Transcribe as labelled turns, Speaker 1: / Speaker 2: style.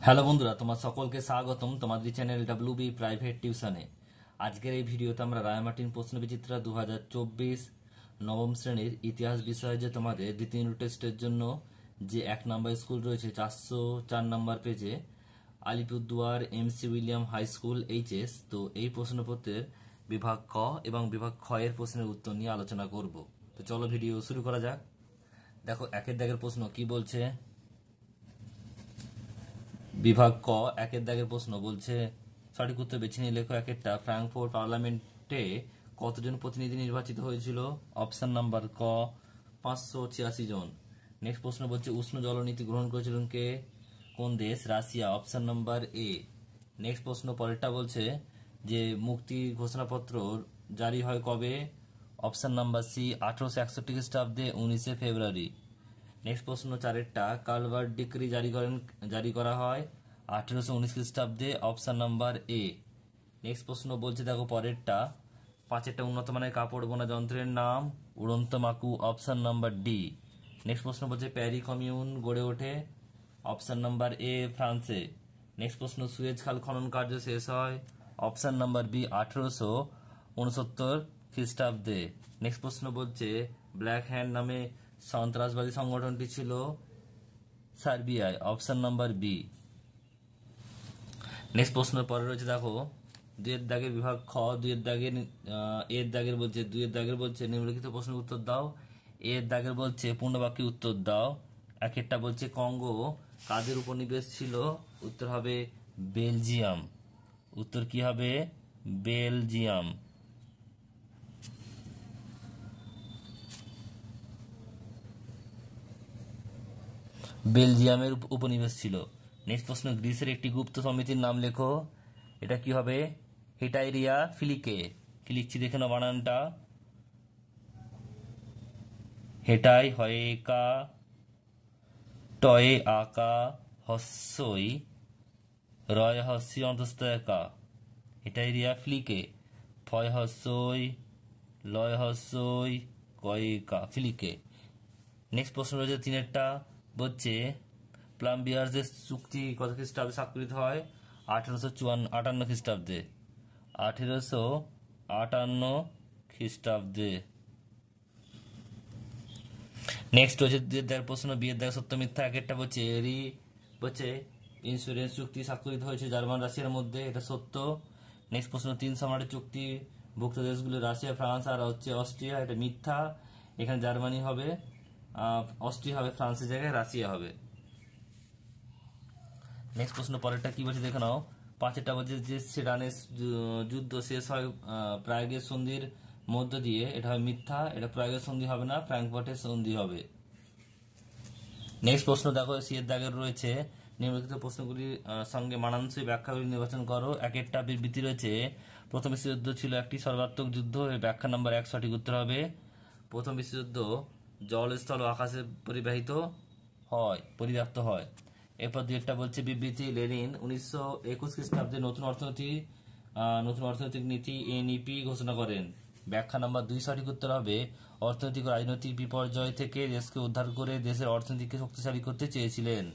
Speaker 1: Hello বন্ধুরা, তোমার সকলকে স্বাগতম তোমাদের চ্যানেল ডাব্লিউবি প্রাইভেট টিউশনে। আজকের এই ভিডিওতে আমরা রায়মার্টিন প্রশ্নবিচিত্রা 2024 নবম শ্রেণীর ইতিহাস বিষয়ে যে তোমাদের দ্বিতীয় ইউনিট টেস্টের জন্য যে 1 নম্বর স্কুল রয়েছে 404 নম্বর পেজে, Alipurduar MC William High School HS, তো এই প্রশ্নপত্রের বিভাগ ক এবং বিভাগ খ এর প্রশ্নের উত্তর নিয়ে আলোচনা করব। তো চলো ভিডিও শুরু করা যাক। দেখো একের দাগের প্রশ্ন কি বলছে। বিভাগ ক একের দাগের প্রশ্ন বলছে সঠিক উত্তর বেছে নিয়ে লেখো একটা। ফ্রাঙ্কফুর্ট পার্লামেন্টে কতজন প্রতিনিধি নির্বাচিত হয়েছিল? অপশন নাম্বার ক 586 জন। নেক্সট প্রশ্ন বলছে উষ্ণ জলনীতি গ্রহণ করেছিলেন কে? কোন দেশ? Russia. Option number A. Next প্রশ্ন পরেরটা বলছে যে মুক্তি ঘোষণাপত্র জারি হয় কবে? অপশন নাম্বার সি 1861 খ্রিস্টাব্দে 19 ফেব্রুয়ারি। নেক্সট প্রশ্ন চারেরটা কালভার্ট ডিক্রি জারি করা হয় 1819 খ্রিস্টাব্দে। Option number A. নেক্সট প্রশ্ন বলছে দেখো পরেরটা পাঁচেরটা উন্নত মানের কাপড় বোনা যন্ত্রের নাম উড়ন্ত মাকু। Option number D. নেক্সট প্রশ্ন বলছে প্যারি কমিউন গড়ে ওঠে? অপশন নাম্বার এ ফ্রান্সে। নেক্সট প্রশ্ন সুয়েজ খাল খনন কার্য শেষ হয়? অপশন নাম্বার বি 1869 খ্রিস্টাব্দে। নেক্সট প্রশ্ন বলছে ব্ল্যাক হ্যান্ড নামে সন্ত্রাসবাদী সংগঠনটি ছিল সার্বিয়ায়। Option number B. নেক্সট প্রশ্ন পরে রয়েছে দেখো দুইয়ের দাগের বিভাগ খ, দুইয়ের দাগের এর দাগের বলছে দুইয়ের দাগের বলছে নিম্নলিখিত প্রশ্নের উত্তর দাও। এর দাগের বলছে পূর্ণবাক্যে উত্তর দাও। একটা বলছে কঙ্গো কাদের উপনিবেশ ছিল? উত্তর হবে বেলজিয়াম। উত্তর কি হবে? বেলজিয়াম। বেলজিয়ামের উপনিবেশ ছিল। নেক্সট প্রশ্ন গ্রিসের একটি গুপ্ত সমিতির নাম লেখো। এটা কি হবে? হেটাইরিয়া ফিলিকে। কি লিখছি দেখে নাও বানানটা। হেটাই হয় কা, টয়ে আকা, হস্যই, রয় হস্যই অন্তস্থ একা। হেটাইরিয়া ফিলিকে। ফয় হস্যই, লয় হস্যই, কয়েকা ফিলিকে। নেক্সট প্রশ্ন রয়েছে তিনেরটা বলছে প্লাম্বিয়ার্সের চুক্তি কত খ্রিস্টাব্দে স্বাক্ষরিত হয়? 1858 খ্রিস্টাব্দে। 1858 খ্রিস্টাব্দে। নেক্সট রয়েছে দুয়ের দাগের প্রশ্ন বিয়ের দাগে সত্য মিথ্যা। একটা বলছে বলছে ইন্স্যুরেন্স চুক্তি স্বাক্ষরিত হয়েছে জার্মান রাশিয়ার মধ্যে, এটা সত্য। নেক্সট প্রশ্ন 3 সম্রাটের চুক্তি ভুক্ত দেশগুলো রাশিয়া, ফ্রান্স আর হচ্ছে অস্ট্রিয়া, এটা মিথ্যা। এখানে জার্মানি হবে, অস্ট্রিয়া হবে, ফ্রান্সের জায়গায় রাশিয়া হবে। নেক্সট প্রশ্ন পরেরটা কি বলছে দেখে নাও। পাঁচেরটা বলছে যে সেডানের যুদ্ধ শেষ হয় প্রাগের সন্ধির মধ্য দিয়ে, এটা হয় মিথ্যা। এটা প্রাগের সন্ধি হবে না, ফ্র্যাঙ্কফার্টের সন্ধি হবে। নেক্সট প্রশ্ন দেখো সিয়ের দাগের রয়েছে নিম্নলিখিত প্রশ্নগুলির সঙ্গে মানানসই ব্যাখ্যাগুলি নির্বাচন করো। একটা বিবৃতি রয়েছে প্রথম বিশ্বযুদ্ধ ছিল একটি সর্বাত্মক যুদ্ধ, এর ব্যাখ্যা নাম্বার 1 সঠিক উত্তর হবে। প্রথম বিশ্বযুদ্ধ জল স্থল ও আকাশে পরিব্যাপ্ত হয়। এরপর দুইটা বলছে বিবৃতি লেনিন 1921 খ্রিস্টাব্দে নতুন অর্থনৈতিক নীতি এনইপি ঘোষণা করেন। ব্যাখ্যা নাম্বার 2 সঠিক উত্তর হবে। অর্থনৈতিক ও রাজনৈতিক বিপর্যয় থেকে দেশকে উদ্ধার করে দেশের অর্থনীতিকে শক্তিশালী করতে চেয়েছিলেন।